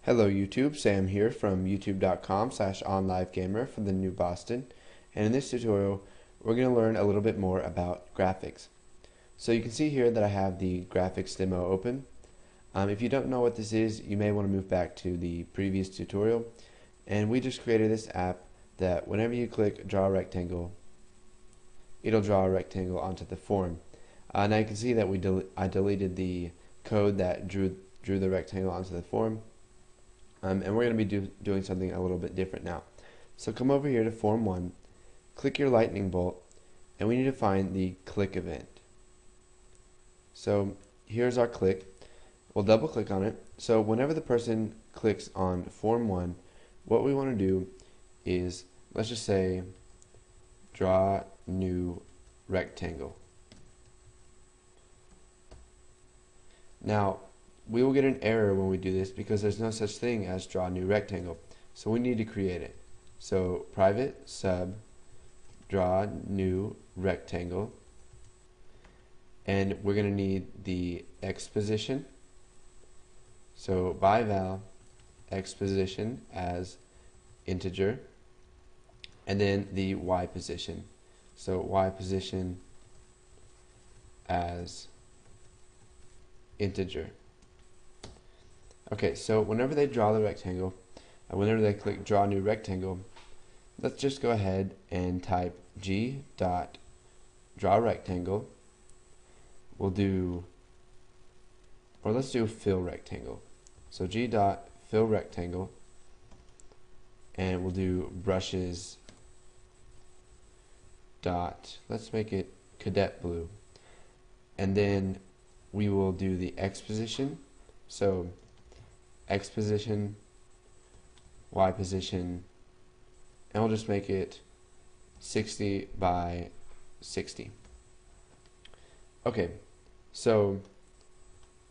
Hello YouTube, Sam here from youtube.com/onlivegamer for the New Boston, and in this tutorial we're going to learn a little bit more about graphics. So you can see here that I have the graphics demo open. If you don't know what this is, you may want to move back to the previous tutorial, and we just created this app that whenever you click draw a rectangle, it'll draw a rectangle onto the form. Now you can see that I deleted the code that drew the rectangle onto the form. And we're going to be doing something a little bit different now. So come over here to Form 1, click your lightning bolt, and we need to find the click event. So here's our click. We'll double click on it. So whenever the person clicks on Form 1, what we want to do is, let's just say, draw new rectangle. Now, we will get an error when we do this because there's no such thing as draw new rectangle. So we need to create it. So private sub draw new rectangle, and we're going to need the X position. So by val X position as integer, and then the Y position. So Y position as integer. Okay, so whenever they draw the rectangle, whenever they click draw new rectangle, let's just go ahead and type g dot draw rectangle. We'll do, or let's do fill rectangle. So g dot fill rectangle, and we'll do brushes dot, let's make it cadet blue, and then we will do the X position. So X position, Y position, and we'll just make it 60 by 60. Okay, so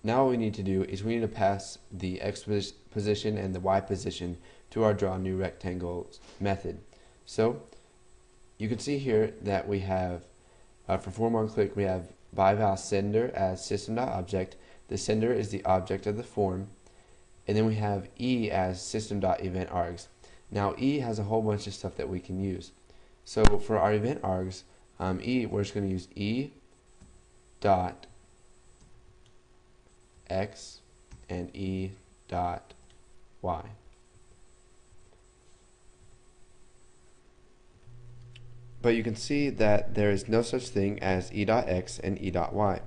now what we need to do is we need to pass the X position and the Y position to our draw new rectangle method. So you can see here that we have, for Form 1 click, we have by val sender as system.object. The sender is the object of the form. And then we have E as system.eventArgs. Now E has a whole bunch of stuff that we can use. So for our event args, we're just going to use E dot X and E dot Y. But you can see that there is no such thing as E dot X and E dot Y.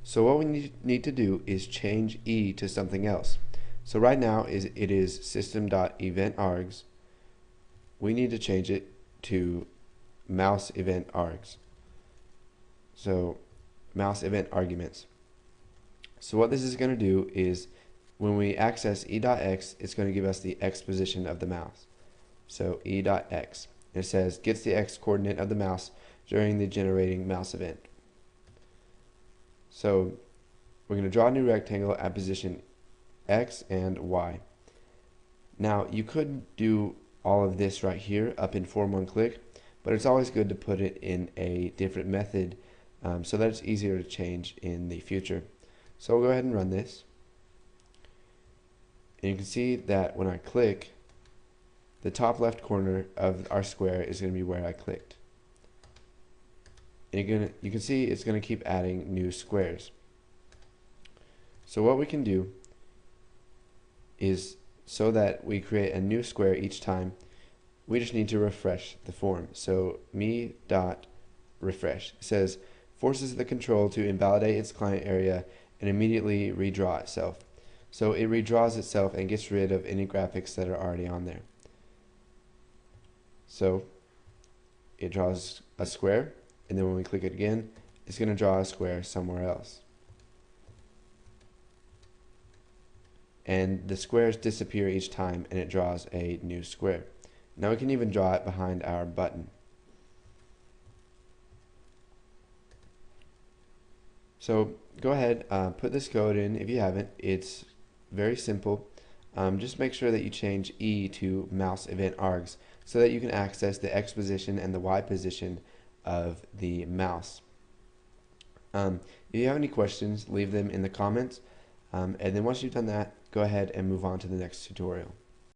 So what we need to do is change E to something else. So right now it is system.eventArgs. We need to change it to mouse event args. So mouse event arguments. So what this is going to do is when we access e.x, it's going to give us the X position of the mouse. So e.x. It says gets the X coordinate of the mouse during the generating mouse event. So we're going to draw a new rectangle at position X and Y. Now you could do all of this right here up in Form 1 click, but it's always good to put it in a different method so that it's easier to change in the future. So we'll go ahead and run this, and you can see that when I click, the top left corner of our square is going to be where I clicked, and you can see it's going to keep adding new squares. So what we can do is, so that we create a new square each time, we just need to refresh the form. So me.refresh says forces the control to invalidate its client area and immediately redraw itself. So it redraws itself and gets rid of any graphics that are already on there. So it draws a square, and then when we click it again, it's going to draw a square somewhere else. And the squares disappear each time, and it draws a new square. Now we can even draw it behind our button. So go ahead, put this code in if you haven't. It's very simple. Just make sure that you change E to mouse event args so that you can access the X position and the Y position of the mouse. If you have any questions, leave them in the comments. And then once you've done that, go ahead and move on to the next tutorial.